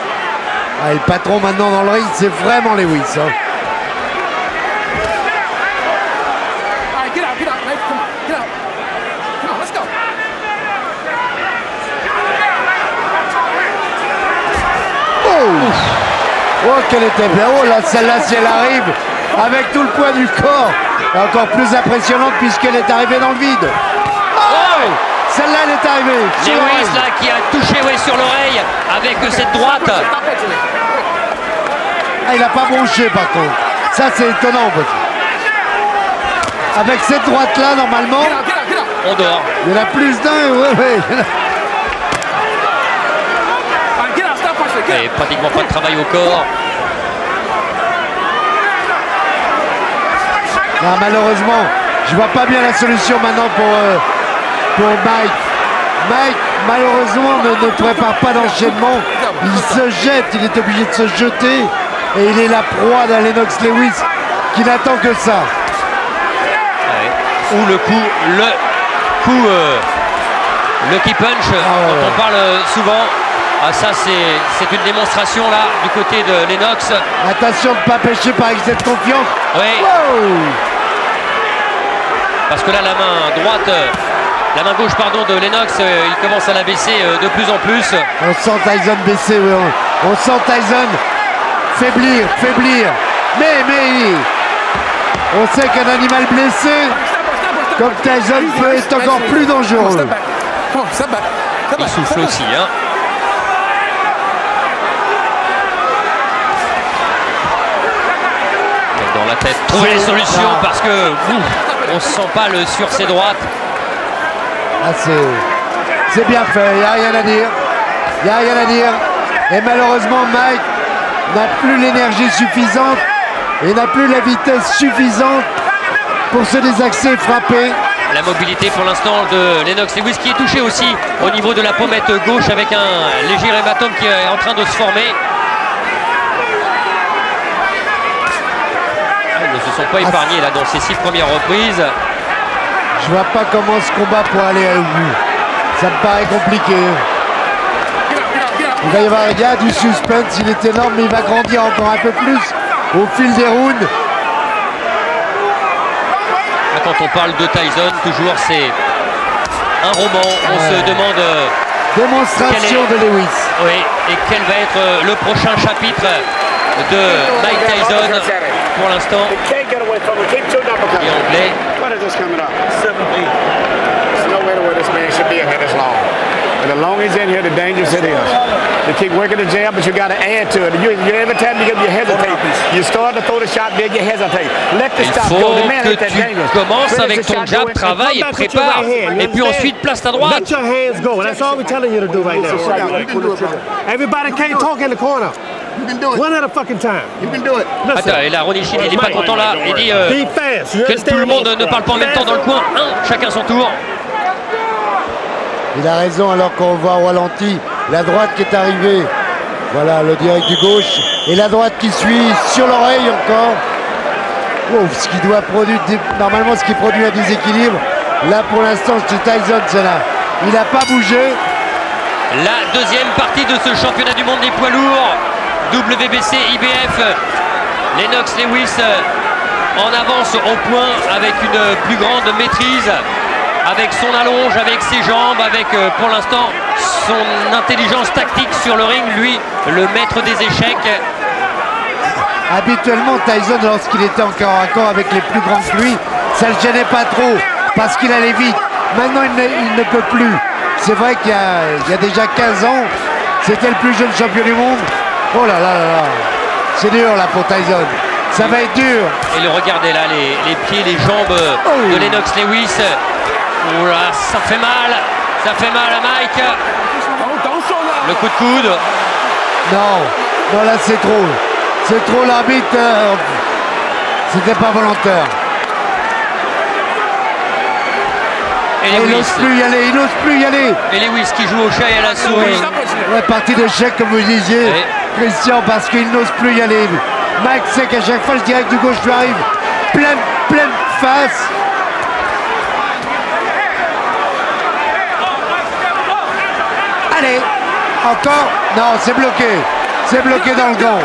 Ah, le patron maintenant dans le ring, c'est vraiment Lewis. Hein. Oh, qu'elle était bien. Oh là, celle-là, si elle arrive avec tout le poids du corps, encore plus impressionnante puisqu'elle est arrivée dans le vide. Oh, celle-là, elle est arrivée. Lewis là qui a touché sur l'oreille avec cette droite. Ah, il n'a pas bronché par contre. Ça, c'est étonnant. Avec cette droite-là, normalement, on dort. Il y en a plus d'un. Ouais. Et pratiquement pas de travail au corps. Non, malheureusement, je vois pas bien la solution maintenant pour Mike. Mike, malheureusement, ne prépare pas d'enchaînement. Il se jette, il est obligé de se jeter. Et il est la proie d'un Lennox Lewis qui n'attend que ça. Ouais. Ou le key punch dont on parle souvent. Ah, ça c'est une démonstration là du côté de Lennox. Attention de ne pas pêcher par excès de confiance. Oui. Wow. Parce que là la main gauche de Lennox, il commence à la baisser de plus en plus. On sent Tyson baisser, oui. On sent Tyson faiblir. Mais on sait qu'un animal blessé comme Tyson peut être encore plus dangereux. Il souffle aussi, hein. Dans la tête, trouver les solutions parce que on sent pas sur ses droites. Ah, c'est bien fait, il n'y a rien à dire. Et malheureusement, Mike n'a plus l'énergie suffisante et n'a plus la vitesse suffisante pour se désaxer et frapper. La mobilité pour l'instant de Lennox Lewis qui est touché aussi au niveau de la pommette gauche avec un léger hématome qui est en train de se former. Ils ne se sont pas épargnés là dans ces 6 premières reprises. Je vois pas comment ce combat pourrait aller au bout. Ça me paraît compliqué. Il va y avoir du suspense, il est énorme, mais il va grandir encore un peu plus au fil des rounds. Quand on parle de Tyson, toujours c'est un roman. On se demande démonstration de Lewis. Oui, et quel va être le prochain chapitre de Mike Tyson pour l'instant. Et anglais. And the longer he's in here, the dangerous it is. You keep working the jab, but you got to add to it. Every time you hesitate, you start to throw the shot, then you hesitate. Let the stop go. The man ain't that dangerous. Tu commences avec ton jab, travaille et prépare, et puis ensuite place ta droite. Let your hands go. That's all we're telling you to do right now. Everybody can't talk in the corner. You can do it. One at a fucking time. You can do it. Attends, et là, Ronnie Schild, il n'est pas content là. Il dit que tout le monde ne parle pas en même temps dans le coin. Chacun son tour. Il a raison alors qu'on voit au ralenti la droite qui est arrivée. Voilà le direct du gauche. Et la droite qui suit sur l'oreille encore. Wow, ce qui doit produire, normalement ce qui produit un déséquilibre. Là pour l'instant c'est Tyson, c'est là. Il n'a pas bougé. La deuxième partie de ce championnat du monde des poids lourds. WBC IBF. Lennox Lewis en avance au point avec une plus grande maîtrise. Avec son allonge, avec ses jambes, avec pour l'instant son intelligence tactique sur le ring, lui, le maître des échecs. Habituellement, Tyson, lorsqu'il était encore à corps avec les plus grands que lui, ça ne le gênait pas trop parce qu'il allait vite. Maintenant, il ne peut plus. C'est vrai qu'il y a déjà 15 ans, c'était le plus jeune champion du monde. Oh là là là là, c'est dur là pour Tyson. Ça va être dur. Et le regardez là, les pieds, les jambes de Lennox Lewis. Oula, ça fait mal à Mike. Le coup de coude. Non, là c'est trop. C'est trop, l'arbitre. C'était pas volontaire. Et il n'ose plus y aller, Et Lewis qui joue au chat et à la souris. Ouais, partie d'échec comme vous disiez, Christian, parce qu'il n'ose plus y aller. Mike sait qu'à chaque fois le direct du gauche lui arrive pleine face. Encore? Non, c'est bloqué. C'est bloqué dans le gant.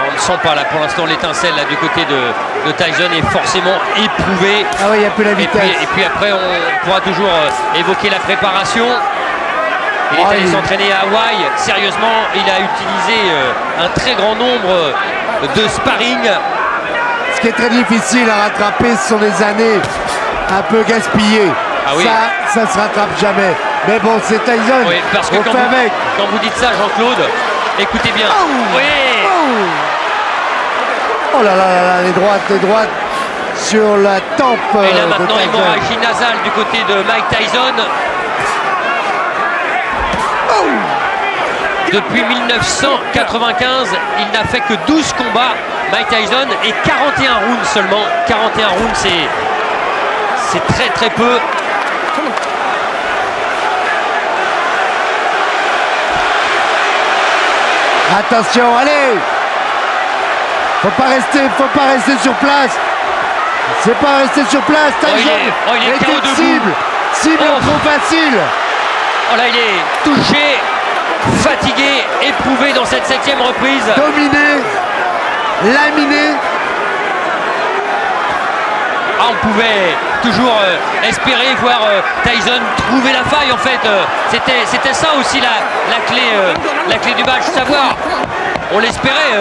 On ne sent pas là pour l'instant l'étincelle du côté de Tyson est forcément éprouvé. Ah oui, il n'y a plus la vitesse. Et puis après on pourra toujours évoquer la préparation. Il est allé s'entraîner à Hawaï. Sérieusement, il a utilisé un très grand nombre de sparring. Ce qui est très difficile à rattraper, ce sont les années un peu gaspillées. Ah oui. Ça se rattrape jamais. Mais bon, c'est Tyson. Oui, parce que quand vous dites ça, Jean-Claude, écoutez bien. Oui. Oh là là là là, les droites sur la tempe. Et là maintenant, hémorragie nasale du côté de Mike Tyson. Depuis 1995, il n'a fait que 12 combats, Mike Tyson, et 41 rounds seulement. 41 rounds, c'est très très peu. Attention, allez! Faut pas rester sur place. C'est pas rester sur place, Tyson. Il est KO debout. Cible trop facile. Oh là, il est touché, fatigué, éprouvé dans cette 7e reprise. Dominé, laminé. Ah, on pouvait toujours espérer voir Tyson trouver la faille en fait. C'était ça aussi la clé du match, savoir. On l'espérait.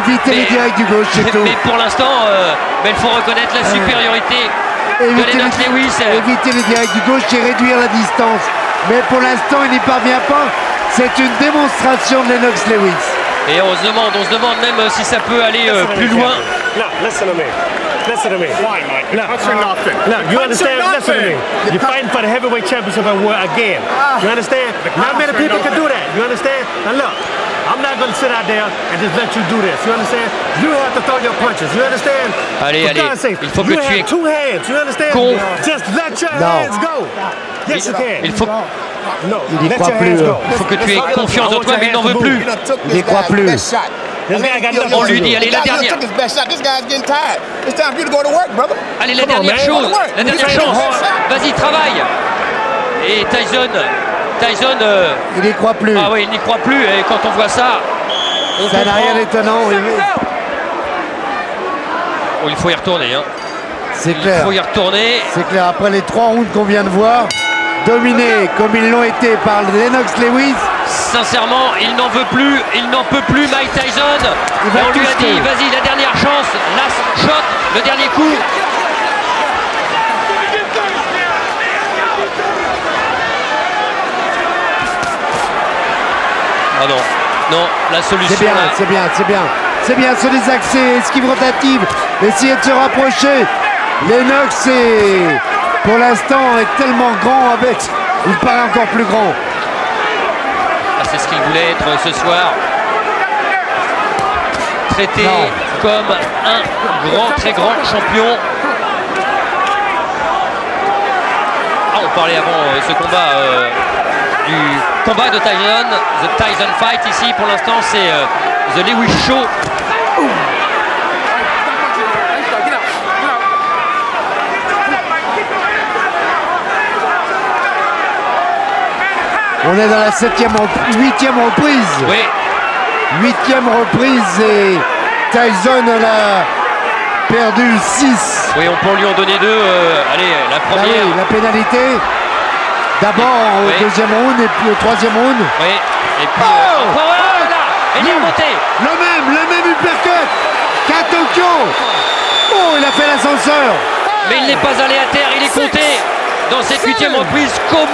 Éviter les directs du gauche, c'est tout. Mais pour l'instant, il faut reconnaître la supériorité de Lennox Lewis. Éviter les directs du gauche et réduire la distance. Mais pour l'instant, il n'y parvient pas. C'est une démonstration de Lennox Lewis. Et on se demande même si ça peut aller plus loin. Listen to me. Why, Mike? Look, you understand? Listen to me. You're fighting for the heavyweight championship again. You understand? Not many people can do that. You understand? Now look, I'm not going to sit out there and just let you do this. You understand? You have to throw your punches. You understand? Allez, il faut que tu aies two hands. You understand? Just let your hands go. Yes, you can. Il faut il n'y croit plus. Il faut que tu aies confiance en toi, mais il n'en veut plus. Il n'y croit plus. On lui dit, allez, la dernière. Allez, la dernière chose, la dernière chance. Vas-y, travaille. Et Tyson, il n'y croit plus. Ah oui, il n'y croit plus. Et quand on voit ça, ça n'a rien d'étonnant. Oh, il faut y retourner. Hein. C'est clair. Il faut y retourner. C'est clair. Après les 3 rounds qu'on vient de voir, dominés comme ils l'ont été par Lennox Lewis. Sincèrement, il n'en veut plus, il n'en peut plus, Mike Tyson. Et on lui a dit, vas-y, la dernière chance, last shot, le dernier coup. Ah non, la solution. C'est bien, sur des accès, esquive rotative, essayer de se rapprocher. Lennox, pour l'instant, est tellement grand avec, il paraît encore plus grand. C'est ce qu'il voulait être ce soir. Traité comme un très grand champion. Ah, on parlait avant ce combat du combat de Tyson, The Tyson Fight ici. Pour l'instant, c'est The Lewis Show. On est dans la 8e reprise. Oui. 8e reprise et Tyson en a perdu 6. Oui, on peut lui en donner 2. Allez, la première. Ah oui, la pénalité. D'abord au 2e round et puis au 3e round. Oui. Et puis. Il est remonté. Le même uppercut qu'à Tokyo. Oh, il a fait l'ascenseur. Mais il n'est pas allé à terre, il est compté. Dans cette 8e reprise, comment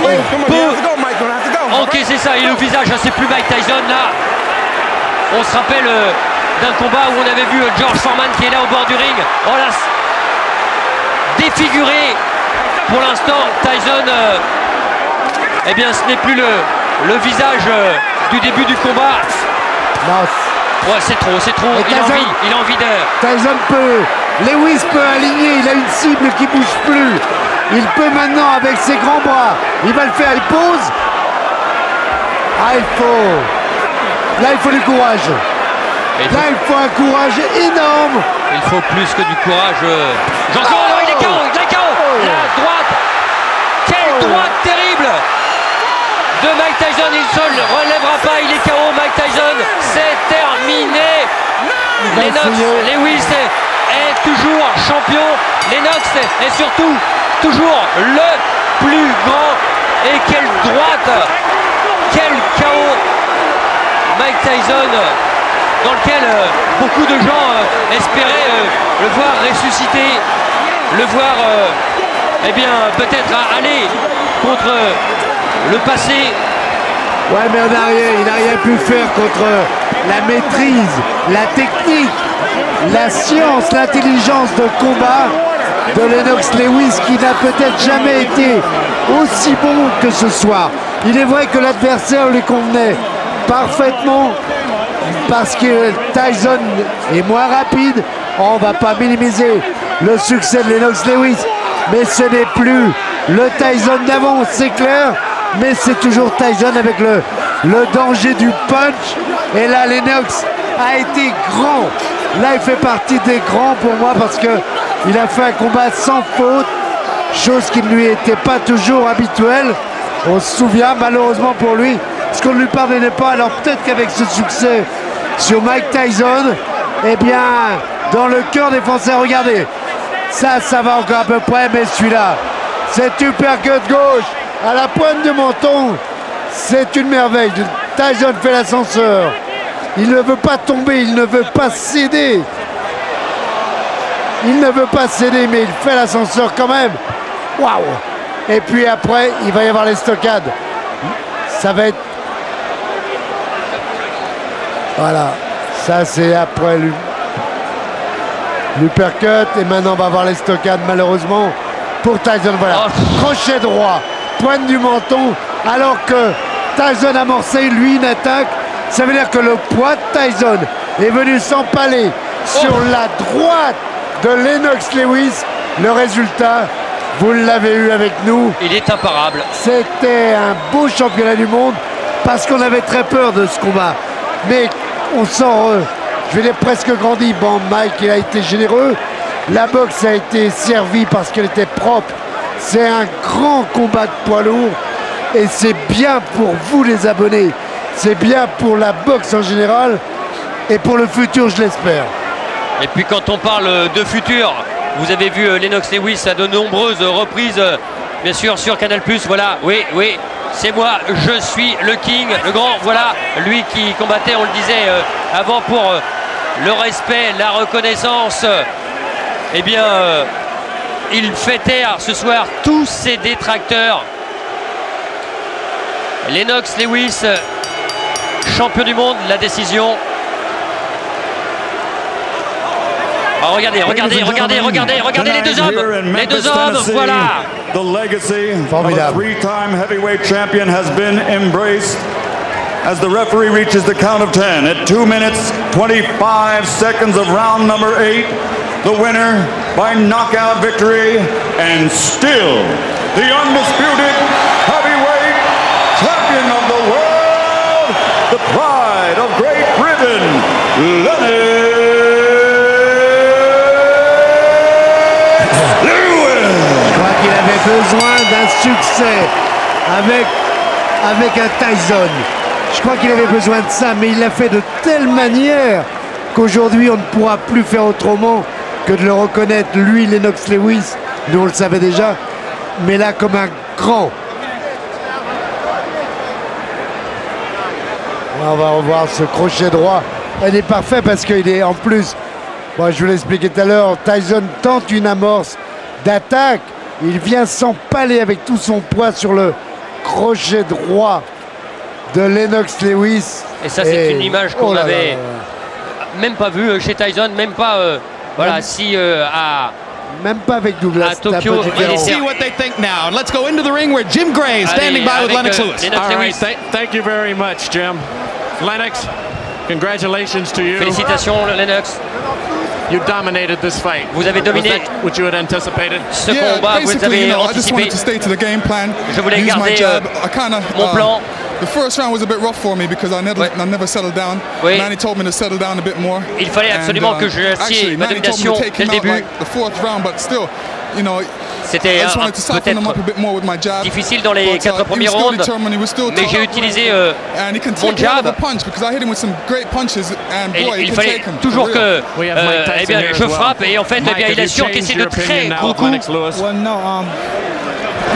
on peut encaisser ça? Et le visage, c'est plus Mike Tyson là. On se rappelle d'un combat où on avait vu George Foreman qui est là au bord du ring. Oh là, défiguré. Pour l'instant, Tyson, eh bien ce n'est plus le visage du début du combat. Non. Ouais, c'est trop. Il a envie de... Tyson Lewis peut aligner, il a une cible qui bouge plus. Il peut maintenant avec ses grands bras, il va le faire, il pose. Là il faut du courage. Là il faut un courage énorme. Il faut plus que du courage. Jean-Claude, il est KO, La droite. Quelle droite terrible. de Mike Tyson. Il ne se relèvera pas, il est KO. Mike Tyson, c'est terminé. Lennox Lewis est toujours champion. Lennox est surtout toujours le plus grand. Et quelle droite, quel KO. Mike Tyson, dans lequel beaucoup de gens espéraient le voir ressusciter, le voir eh bien peut-être aller contre le passé. Ouais, mais il n'a rien pu faire contre la maîtrise, la technique, la science, l'intelligence de combat de Lennox Lewis, qui n'a peut-être jamais été aussi bon que ce soir. Il est vrai que l'adversaire lui convenait parfaitement parce que Tyson est moins rapide. On ne va pas minimiser le succès de Lennox Lewis, mais ce n'est plus le Tyson d'avant, c'est clair, mais c'est toujours Tyson avec le danger du punch. Et là, Lennox a été grand. Là, il fait partie des grands pour moi parce qu'il a fait un combat sans faute, chose qui ne lui était pas toujours habituelle. On se souvient, malheureusement pour lui, ce qu'on ne lui pardonnait pas. Alors peut-être qu'avec ce succès sur Mike Tyson, eh bien, dans le cœur des Français, regardez, ça va encore à peu près, mais celui-là, cet uppercut gauche à la pointe du menton, c'est une merveille. Tyson fait l'ascenseur. Il ne veut pas tomber, il ne veut pas céder. Il ne veut pas céder, mais il fait l'ascenseur quand même. Waouh! Et puis après, il va y avoir les stockades. Ça va être... Voilà. Ça, c'est après l'uppercut. Et maintenant, on va avoir les stockades, malheureusement, pour Tyson. Voilà. Crochet droit, pointe du menton. Alors que Tyson a amorcé, lui, une attaque. Ça veut dire que le poids de Tyson est venu s'empaler sur la droite de Lennox Lewis. Le résultat, vous l'avez eu avec nous. Il est imparable. C'était un beau championnat du monde parce qu'on avait très peur de ce combat. Mais on sort, je vais dire, presque grandi. Bon, Mike, il a été généreux. La boxe a été servie parce qu'elle était propre. C'est un grand combat de poids lourd. Et c'est bien pour vous, les abonnés. C'est bien pour la boxe en général. Et pour le futur, je l'espère. Et puis quand on parle de futur, vous avez vu Lennox Lewis à de nombreuses reprises, bien sûr sur Canal+. Voilà, oui, c'est moi, je suis le King, le grand. Voilà, lui qui combattait, on le disait avant, pour le respect, la reconnaissance. Eh bien, il fait taire ce soir tous ses détracteurs. Lennox Lewis, champion du monde, la décision. Oh, regardez les deux hommes. Les deux hommes, voilà. The legacy of a three-time heavyweight champion has been embraced as the referee reaches the count of 10 at 2 minutes 25 seconds of round number 8. The winner by knockout victory and still the undisputed heavyweight champion of the world, the pride of Great Britain, Lennox Lewis. Je crois qu'il avait besoin d'un succès avec un Tyson. Je crois qu'il avait besoin de ça, mais il l'a fait de telle manière qu'aujourd'hui on ne pourra plus faire autrement que de le reconnaître, lui, Lennox Lewis. Nous on le savait déjà, mais là comme un grand. On va revoir ce crochet droit. Il est parfait parce qu'il est en plus, bon, je vous l'ai expliqué tout à l'heure, Tyson tente une amorce d'attaque. Il vient s'empaler avec tout son poids sur le crochet droit de Lennox Lewis. Et ça, c'est une image qu'on n'avait même pas vue chez Tyson, même pas voilà, même pas avec Douglas. À Tokyo. Let's see what they think now. Let's go into the ring where Jim Gray is standing by with Lennox Lewis. All right, thank you very much, Jim. Lennox, congratulations to you. Félicitations, Lennox. You dominated this fight. Vous avez dominé what you had anticipated. Ce combat, vous avez anticipé. Je voulais garder mon plan. The first round was a bit rough for me because I never settled down. Manny told me to settle down a bit more. Il fallait absolument que je assieds ma domination dès le début. The fourth round, but still, you know, C'était peut-être difficile dans les 4 premiers rounds, mais j'ai utilisé mon jab. Et il fallait toujours que eh bien, je frappe, et en fait eh bien, il a su encaisser de très gros coups.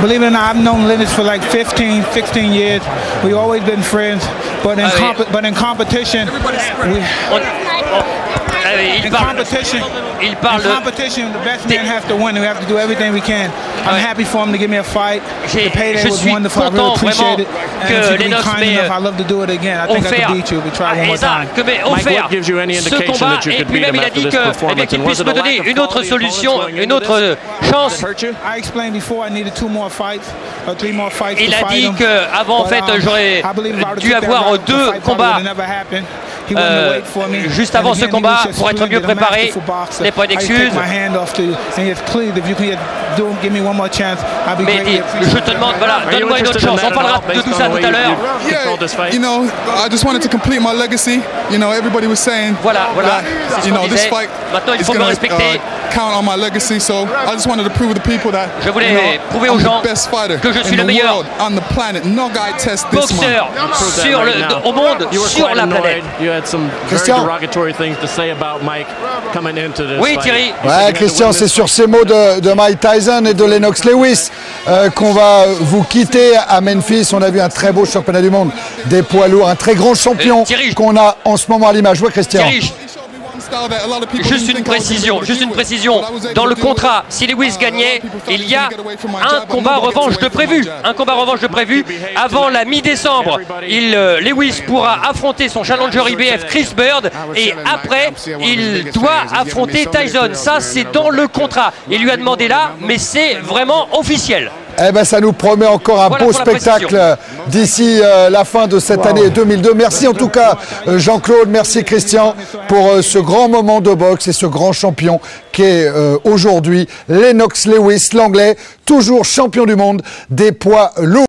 Believe it or not, I've known Lennox for like 15, 16 years. We've always been friends, but in competition, il parle in competition, the best man has to win. We have to do everything we can. I'm happy for him to give me a fight. The payday was wonderful. I really appreciate it. And if you be kind enough, I'd love to do it again. I think I could beat you. We try one more time. Offert ce combat, et puis même il a dit qu'il puisse me donner une autre solution, une autre chance. I explained before I needed 2 more fights, or 3 more fights. Il a dit qu'avant en fait j'aurais dû avoir 2 combats. Juste avant ce combat pour être mieux préparé. Ce n'est pas une excuse. Mais je te demande, voilà, donne-moi une autre chance. On parlera de tout ça tout à l'heure. You know, I just wanted to complete my legacy. You know, everybody was saying voilà, that, you know, this fight is going to count on my legacy. So I just wanted to prove to the people that je voulais prouver aux gens que je suis le meilleur boxeur au monde, sur la planète. Christian. Oui, Thierry. Ouais, Christian, c'est sur ces mots de Mike Tyson et de Lennox Lewis qu'on va vous quitter à Memphis. On a vu un très beau championnat du monde des poids lourds, un très grand champion qu'on a en ce moment à l'image. Oui, Christian. Thierry, juste une précision. Dans le contrat, si Lewis gagnait, il y a un combat revanche de prévu. Avant la mi-décembre. Lewis pourra affronter son challenger IBF Chris Bird, et après, il doit affronter Tyson. Ça, c'est dans le contrat. Il lui a demandé là, mais c'est vraiment officiel. Eh ben, ça nous promet encore un beau spectacle d'ici la fin de cette année 2002. Merci en tout cas Jean-Claude, merci Christian pour ce grand moment de boxe et ce grand champion qui est aujourd'hui Lennox Lewis, l'anglais, toujours champion du monde des poids lourds.